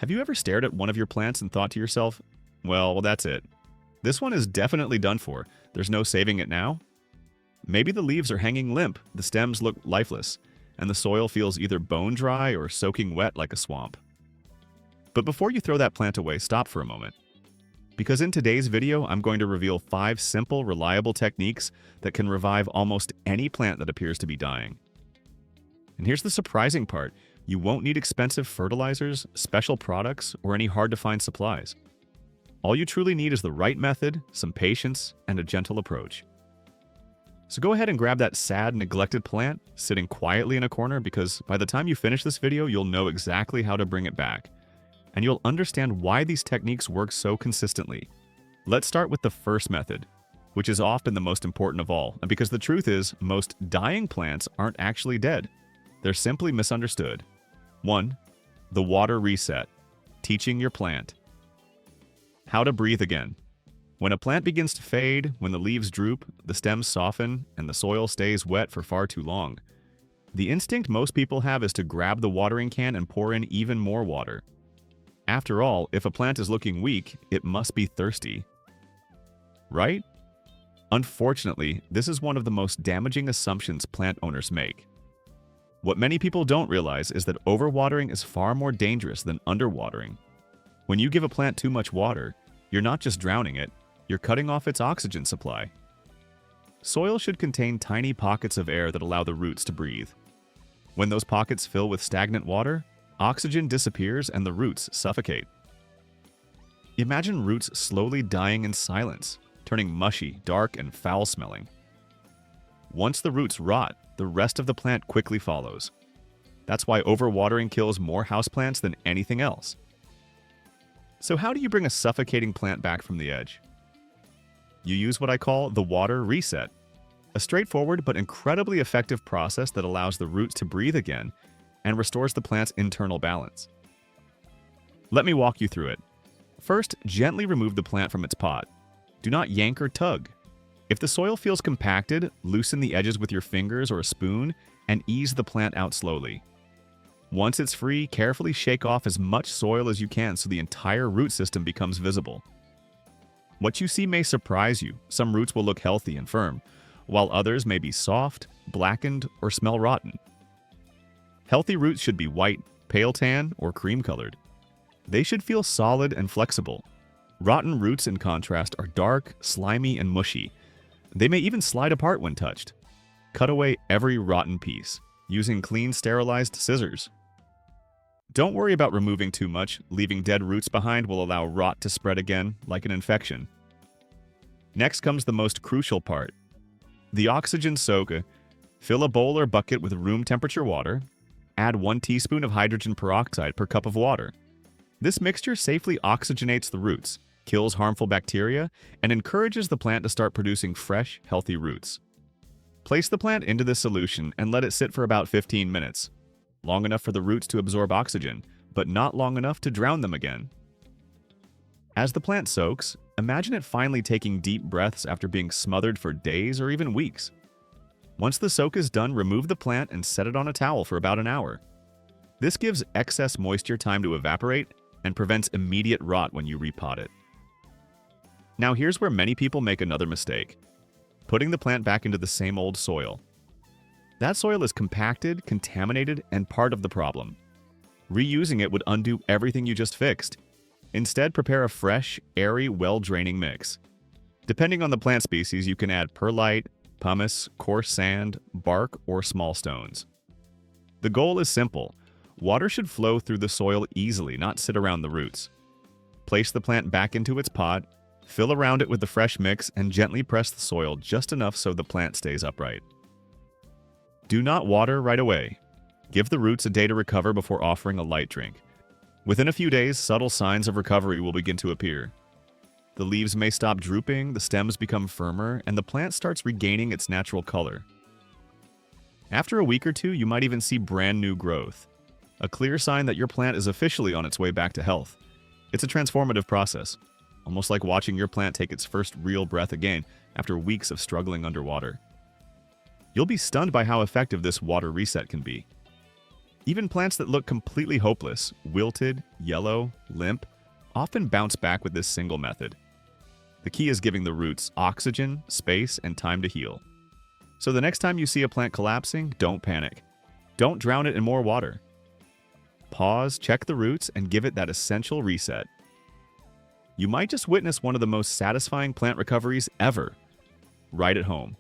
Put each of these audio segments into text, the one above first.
Have you ever stared at one of your plants and thought to yourself, well, that's it. This one is definitely done for. There's no saving it now? Maybe the leaves are hanging limp, the stems look lifeless, and the soil feels either bone dry or soaking wet like a swamp. But before you throw that plant away, stop for a moment. Because in today's video, I'm going to reveal 5 simple, reliable techniques that can revive almost any plant that appears to be dying. And here's the surprising part. You won't need expensive fertilizers, special products, or any hard-to-find supplies. All you truly need is the right method, some patience, and a gentle approach. So go ahead and grab that sad, neglected plant sitting quietly in a corner, because by the time you finish this video, you'll know exactly how to bring it back. And you'll understand why these techniques work so consistently. Let's start with the first method, which is often the most important of all. And because the truth is, most dying plants aren't actually dead. They're simply misunderstood. 1. The water reset. Teaching your plant how to breathe again. When a plant begins to fade, when the leaves droop, the stems soften, and the soil stays wet for far too long, the instinct most people have is to grab the watering can and pour in even more water. After all, if a plant is looking weak, it must be thirsty. Right? Unfortunately, this is one of the most damaging assumptions plant owners make. What many people don't realize is that overwatering is far more dangerous than underwatering. When you give a plant too much water, you're not just drowning it, you're cutting off its oxygen supply. Soil should contain tiny pockets of air that allow the roots to breathe. When those pockets fill with stagnant water, oxygen disappears and the roots suffocate. Imagine roots slowly dying in silence, turning mushy, dark, and foul-smelling. Once the roots rot, the rest of the plant quickly follows. That's why overwatering kills more houseplants than anything else. So how do you bring a suffocating plant back from the edge? You use what I call the water reset, a straightforward but incredibly effective process that allows the roots to breathe again and restores the plant's internal balance. Let me walk you through it. First, gently remove the plant from its pot. Do not yank or tug. If the soil feels compacted, loosen the edges with your fingers or a spoon and ease the plant out slowly. Once it's free, carefully shake off as much soil as you can so the entire root system becomes visible. What you see may surprise you. Some roots will look healthy and firm, while others may be soft, blackened, or smell rotten. Healthy roots should be white, pale tan, or cream-colored. They should feel solid and flexible. Rotten roots, in contrast, are dark, slimy, and mushy. They may even slide apart when touched. Cut away every rotten piece, using clean, sterilized scissors. Don't worry about removing too much. Leaving dead roots behind will allow rot to spread again, like an infection. Next comes the most crucial part. The oxygen soak. Fill a bowl or bucket with room temperature water. Add 1 teaspoon of hydrogen peroxide per cup of water. This mixture safely oxygenates the roots, kills harmful bacteria, and encourages the plant to start producing fresh, healthy roots. Place the plant into this solution and let it sit for about 15 minutes. Long enough for the roots to absorb oxygen, but not long enough to drown them again. As the plant soaks, imagine it finally taking deep breaths after being smothered for days or even weeks. Once the soak is done, remove the plant and set it on a towel for about an hour. This gives excess moisture time to evaporate and prevents immediate rot when you repot it. Now here's where many people make another mistake: putting the plant back into the same old soil. That soil is compacted, contaminated, and part of the problem. Reusing it would undo everything you just fixed. Instead, prepare a fresh, airy, well-draining mix. Depending on the plant species, you can add perlite, pumice, coarse sand, bark, or small stones. The goal is simple. Water should flow through the soil easily, not sit around the roots. Place the plant back into its pot, fill around it with the fresh mix, and gently press the soil just enough so the plant stays upright. Do not water right away. Give the roots a day to recover before offering a light drink. Within a few days, subtle signs of recovery will begin to appear. The leaves may stop drooping, the stems become firmer, and the plant starts regaining its natural color. After a week or two, you might even see brand new growth, a clear sign that your plant is officially on its way back to health. It's a transformative process, almost like watching your plant take its first real breath again after weeks of struggling underwater. You'll be stunned by how effective this water reset can be. Even plants that look completely hopeless, wilted, yellow, limp, often bounce back with this single method. The key is giving the roots oxygen, space, and time to heal. So the next time you see a plant collapsing, don't panic. Don't drown it in more water. Pause, check the roots, and give it that essential reset. You might just witness one of the most satisfying plant recoveries ever, right at home.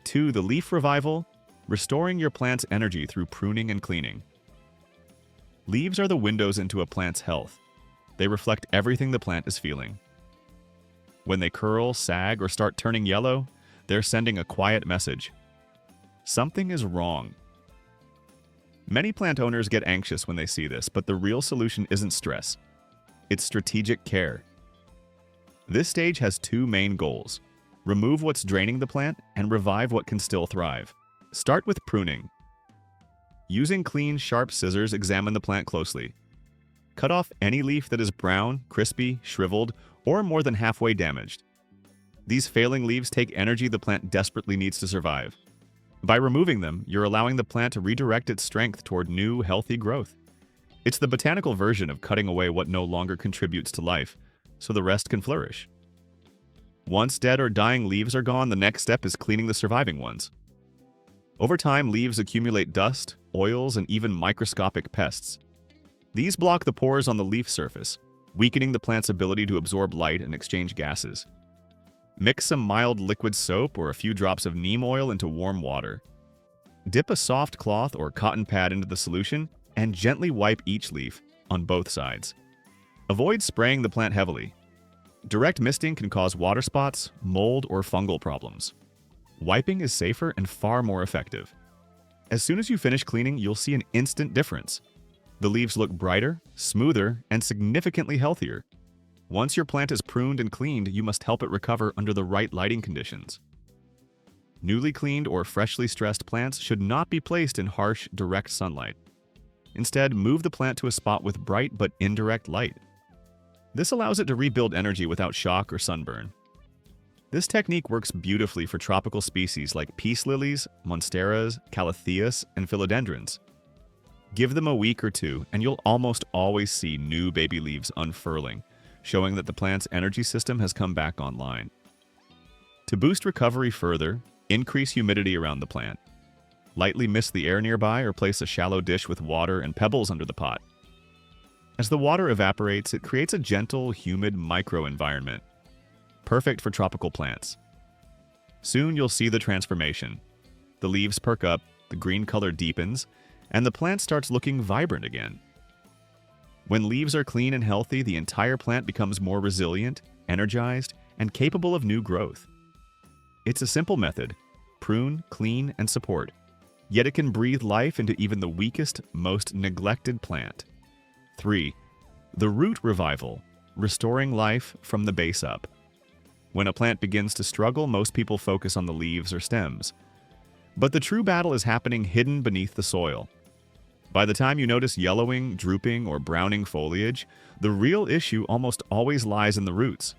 2. The leaf revival, restoring your plant's energy through pruning and cleaning. Leaves are the windows into a plant's health. They reflect everything the plant is feeling. When they curl, sag, or start turning yellow, they're sending a quiet message. Something is wrong. Many plant owners get anxious when they see this, but the real solution isn't stress. It's strategic care. This stage has 2 main goals: remove what's draining the plant and revive what can still thrive. Start with pruning. Using clean, sharp scissors, examine the plant closely. Cut off any leaf that is brown, crispy, shriveled, or more than halfway damaged. These failing leaves take energy the plant desperately needs to survive. By removing them, you're allowing the plant to redirect its strength toward new, healthy growth. It's the botanical version of cutting away what no longer contributes to life, so the rest can flourish. Once dead or dying leaves are gone, the next step is cleaning the surviving ones. Over time, leaves accumulate dust, oils, and even microscopic pests. These block the pores on the leaf surface, weakening the plant's ability to absorb light and exchange gases. Mix some mild liquid soap or a few drops of neem oil into warm water. Dip a soft cloth or cotton pad into the solution and gently wipe each leaf on both sides. Avoid spraying the plant heavily. Direct misting can cause water spots, mold, or fungal problems. Wiping is safer and far more effective. As soon as you finish cleaning, you'll see an instant difference. The leaves look brighter, smoother, and significantly healthier. Once your plant is pruned and cleaned, you must help it recover under the right lighting conditions. Newly cleaned or freshly stressed plants should not be placed in harsh, direct sunlight. Instead, move the plant to a spot with bright but indirect light. This allows it to rebuild energy without shock or sunburn. This technique works beautifully for tropical species like peace lilies, monsteras, calatheas, and philodendrons. Give them a week or 2, and you'll almost always see new baby leaves unfurling, showing that the plant's energy system has come back online. To boost recovery further, increase humidity around the plant. Lightly mist the air nearby or place a shallow dish with water and pebbles under the pot. As the water evaporates, it creates a gentle, humid microenvironment, perfect for tropical plants. Soon you'll see the transformation. The leaves perk up, the green color deepens, and the plant starts looking vibrant again. When leaves are clean and healthy, the entire plant becomes more resilient, energized, and capable of new growth. It's a simple method: prune, clean, and support. Yet it can breathe life into even the weakest, most neglected plant. 3. The root revival, restoring life from the base up. When a plant begins to struggle, most people focus on the leaves or stems. But the true battle is happening hidden beneath the soil. By the time you notice yellowing, drooping, or browning foliage, the real issue almost always lies in the roots.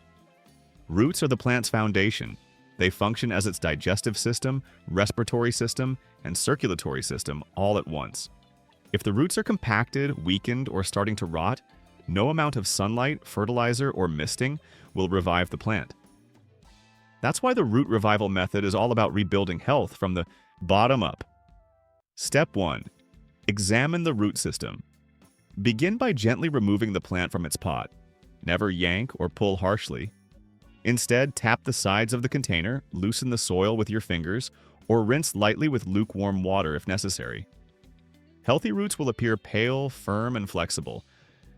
Roots are the plant's foundation. They function as its digestive system, respiratory system, and circulatory system all at once. If the roots are compacted, weakened, or starting to rot, no amount of sunlight, fertilizer, or misting will revive the plant. That's why the root revival method is all about rebuilding health from the bottom up. Step 1. Examine the root system. Begin by gently removing the plant from its pot. Never yank or pull harshly. Instead, tap the sides of the container, loosen the soil with your fingers, or rinse lightly with lukewarm water if necessary. Healthy roots will appear pale, firm, and flexible,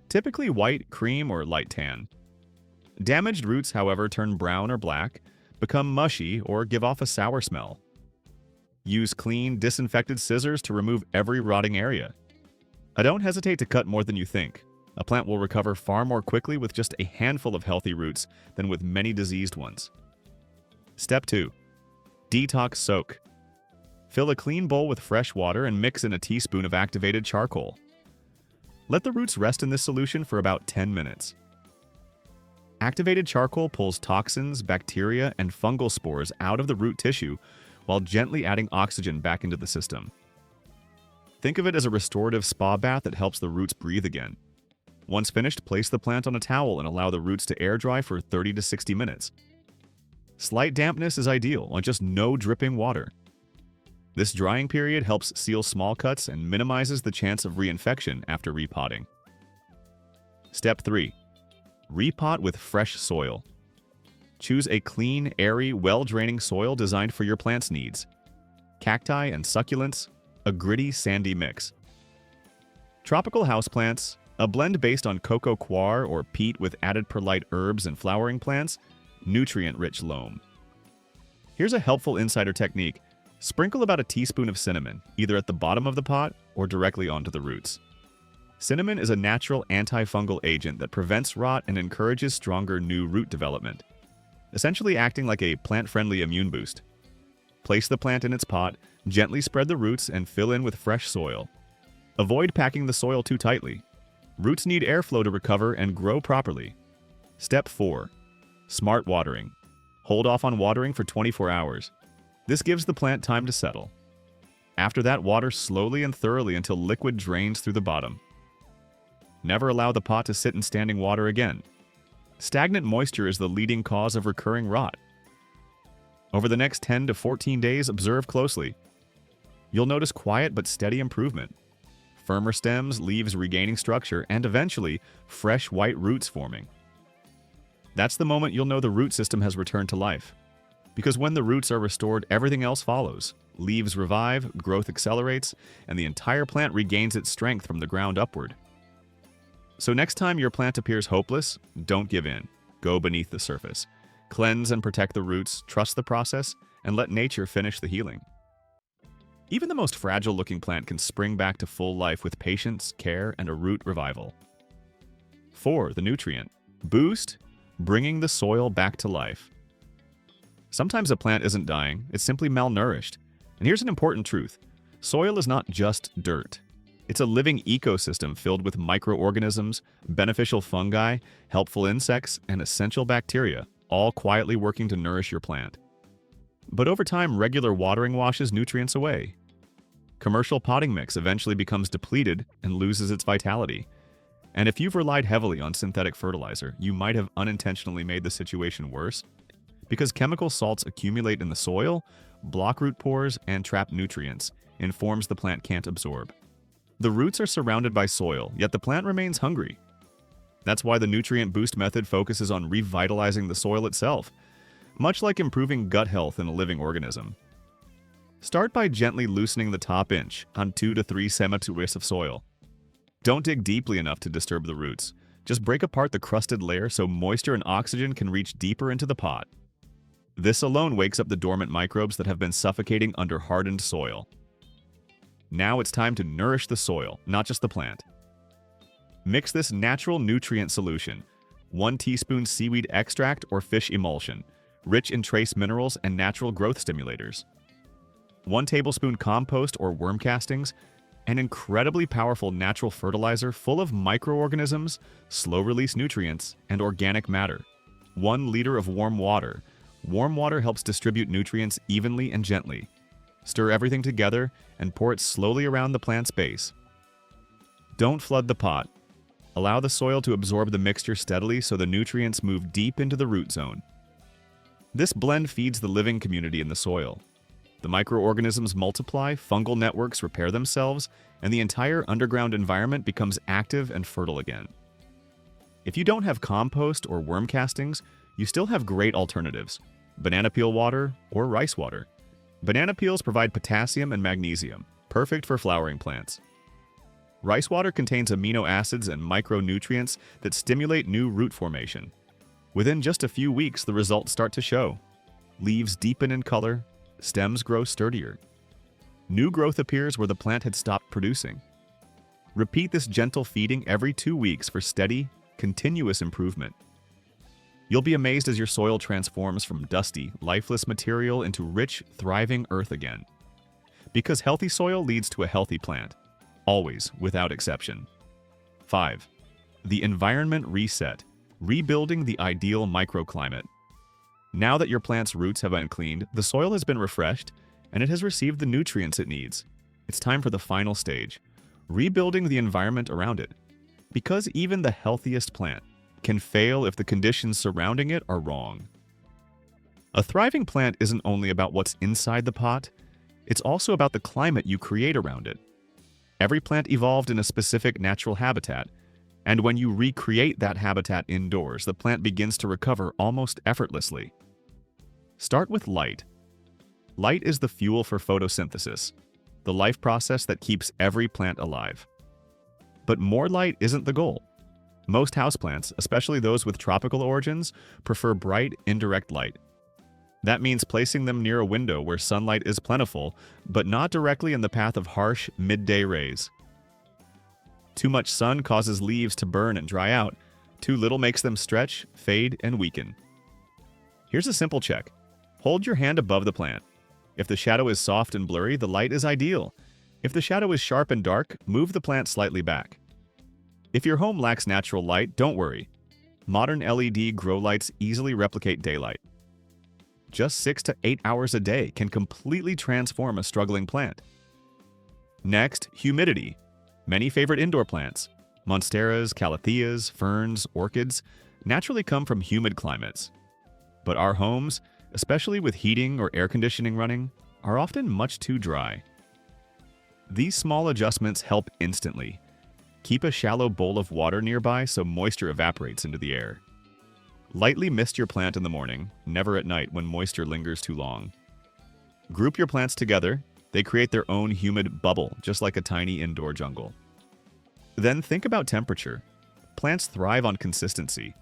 typically white, cream, or light tan. Damaged roots, however, turn brown or black, become mushy, or give off a sour smell. Use clean, disinfected scissors to remove every rotting area. Don't hesitate to cut more than you think. A plant will recover far more quickly with just a handful of healthy roots than with many diseased ones. Step 2. Detox soak. Fill a clean bowl with fresh water and mix in a teaspoon of activated charcoal. Let the roots rest in this solution for about 10 minutes. Activated charcoal pulls toxins, bacteria, and fungal spores out of the root tissue while gently adding oxygen back into the system. Think of it as a restorative spa bath that helps the roots breathe again. Once finished, place the plant on a towel and allow the roots to air dry for 30 to 60 minutes. Slight dampness is ideal, on just no dripping water. This drying period helps seal small cuts and minimizes the chance of reinfection after repotting. Step 3. Repot with fresh soil. Choose a clean, airy, well-draining soil designed for your plant's needs. Cacti and succulents, a gritty, sandy mix. Tropical houseplants, a blend based on cocoa coir or peat with added perlite herbs and flowering plants, nutrient-rich loam. Here's a helpful insider technique. Sprinkle about a teaspoon of cinnamon, either at the bottom of the pot or directly onto the roots. Cinnamon is a natural antifungal agent that prevents rot and encourages stronger new root development, essentially acting like a plant-friendly immune boost. Place the plant in its pot, gently spread the roots, and fill in with fresh soil. Avoid packing the soil too tightly. Roots need airflow to recover and grow properly. Step 4. Smart watering. Hold off on watering for 24 hours. This gives the plant time to settle. After that, water slowly and thoroughly until liquid drains through the bottom. Never allow the pot to sit in standing water again. Stagnant moisture is the leading cause of recurring rot. Over the next 10 to 14 days, observe closely. You'll notice quiet but steady improvement. Firmer stems, leaves regaining structure, and eventually, fresh white roots forming. That's the moment you'll know the root system has returned to life. Because when the roots are restored, everything else follows. Leaves revive, growth accelerates, and the entire plant regains its strength from the ground upward. So next time your plant appears hopeless, don't give in. Go beneath the surface. Cleanse and protect the roots, trust the process, and let nature finish the healing. Even the most fragile-looking plant can spring back to full life with patience, care, and a root revival. 4. The nutrient. Boost, bringing the soil back to life. Sometimes a plant isn't dying, it's simply malnourished. And here's an important truth. Soil is not just dirt. It's a living ecosystem filled with microorganisms, beneficial fungi, helpful insects, and essential bacteria, all quietly working to nourish your plant. But over time, regular watering washes nutrients away. Commercial potting mix eventually becomes depleted and loses its vitality. And if you've relied heavily on synthetic fertilizer, you might have unintentionally made the situation worse. Because chemical salts accumulate in the soil, block root pores, and trap nutrients in forms the plant can't absorb. The roots are surrounded by soil, yet the plant remains hungry. That's why the nutrient boost method focuses on revitalizing the soil itself, much like improving gut health in a living organism. Start by gently loosening the top inch on 2 to 3 centimeters of soil. Don't dig deeply enough to disturb the roots. Just break apart the crusted layer so moisture and oxygen can reach deeper into the pot. This alone wakes up the dormant microbes that have been suffocating under hardened soil. Now it's time to nourish the soil, not just the plant. Mix this natural nutrient solution, 1 teaspoon seaweed extract or fish emulsion, rich in trace minerals and natural growth stimulators. 1 tablespoon compost or worm castings, an incredibly powerful natural fertilizer full of microorganisms, slow-release nutrients, and organic matter. 1 liter of warm water. Warm water helps distribute nutrients evenly and gently. Stir everything together and pour it slowly around the plant's base. Don't flood the pot. Allow the soil to absorb the mixture steadily so the nutrients move deep into the root zone. This blend feeds the living community in the soil. The microorganisms multiply, fungal networks repair themselves, and the entire underground environment becomes active and fertile again. If you don't have compost or worm castings, you still have great alternatives: banana peel water or rice water. Banana peels provide potassium and magnesium, perfect for flowering plants. Rice water contains amino acids and micronutrients that stimulate new root formation. Within just a few weeks, the results start to show. Leaves deepen in color, stems grow sturdier. New growth appears where the plant had stopped producing. Repeat this gentle feeding every 2 weeks for steady, continuous improvement. You'll be amazed as your soil transforms from dusty, lifeless material into rich, thriving earth again. Because healthy soil leads to a healthy plant. Always, without exception. 5. The environment reset. Rebuilding the ideal microclimate. Now that your plant's roots have been cleaned, the soil has been refreshed, and it has received the nutrients it needs. It's time for the final stage, rebuilding the environment around it. Because even the healthiest plant can fail if the conditions surrounding it are wrong. A thriving plant isn't only about what's inside the pot, it's also about the climate you create around it. Every plant evolved in a specific natural habitat, and when you recreate that habitat indoors, the plant begins to recover almost effortlessly. Start with light. Light is the fuel for photosynthesis, the life process that keeps every plant alive. But more light isn't the goal. Most houseplants, especially those with tropical origins, prefer bright, indirect light. That means placing them near a window where sunlight is plentiful, but not directly in the path of harsh, midday rays. Too much sun causes leaves to burn and dry out. Too little makes them stretch, fade, and weaken. Here's a simple check. Hold your hand above the plant. If the shadow is soft and blurry, the light is ideal. If the shadow is sharp and dark, move the plant slightly back. If your home lacks natural light, don't worry. Modern LED grow lights easily replicate daylight. Just 6 to 8 hours a day can completely transform a struggling plant. Next, humidity. Many favorite indoor plants, monsteras, calatheas, ferns, orchids, naturally come from humid climates. But our homes, especially with heating or air conditioning running, are often much too dry. These small adjustments help instantly. Keep a shallow bowl of water nearby so moisture evaporates into the air. Lightly mist your plant in the morning, never at night when moisture lingers too long. Group your plants together. They create their own humid bubble, just like a tiny indoor jungle. Then think about temperature. Plants thrive on consistency.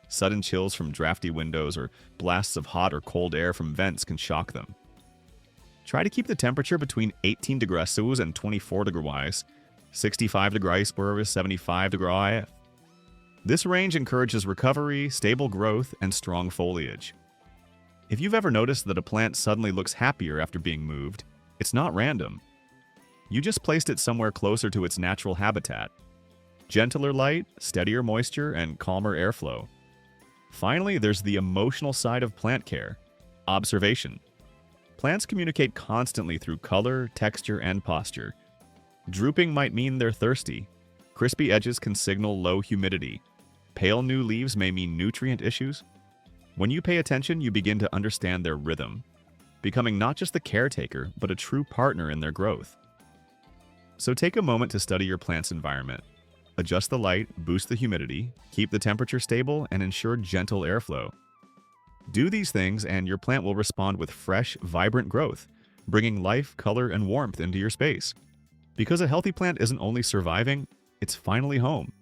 Sudden chills from drafty windows or blasts of hot or cold air from vents can shock them. Try to keep the temperature between 18 degrees Celsius and 24 degrees, 65 degrees Celsius, 75 degrees. This range encourages recovery, stable growth, and strong foliage. If you've ever noticed that a plant suddenly looks happier after being moved, it's not random. You just placed it somewhere closer to its natural habitat. Gentler light, steadier moisture, and calmer airflow. Finally, there's the emotional side of plant care: observation. Plants communicate constantly through color, texture, and posture. Drooping might mean they're thirsty. Crispy edges can signal low humidity. Pale new leaves may mean nutrient issues. When you pay attention, you begin to understand their rhythm, becoming not just the caretaker, but a true partner in their growth. So take a moment to study your plant's environment. Adjust the light, boost the humidity, keep the temperature stable, and ensure gentle airflow. Do these things and your plant will respond with fresh, vibrant growth, bringing life, color, and warmth into your space. Because a healthy plant isn't only surviving, it's finally home.